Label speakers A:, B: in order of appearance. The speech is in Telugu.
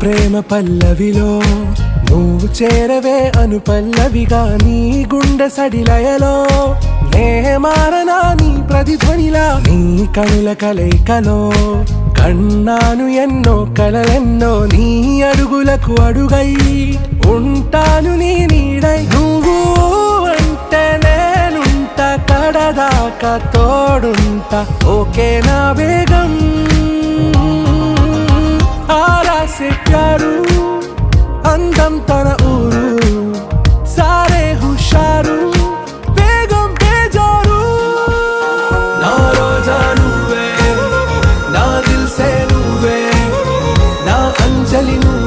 A: ప్రేమ పల్లవిలో నువ్వు చేరవే అను పల్లవిగా నీ గుండె సడిలయలో నే మారనా నీ ప్రతిధ్వనిలా నీ కనుల కలయికలో కన్నాను ఎన్నో కలలెన్నో నీ అడుగులకు అడుగై ఉంటాను నీ నీడై నువ్వు అంటే నేనుంట కడదాకా తోడుంటా ఓకే నా బేగం आरा से प्यारू अंदम तन ऊरू सारे हुशारू बेगम बेजारू ना रोजा नुवे ना दिल से नुवे ना अंजलि नुवे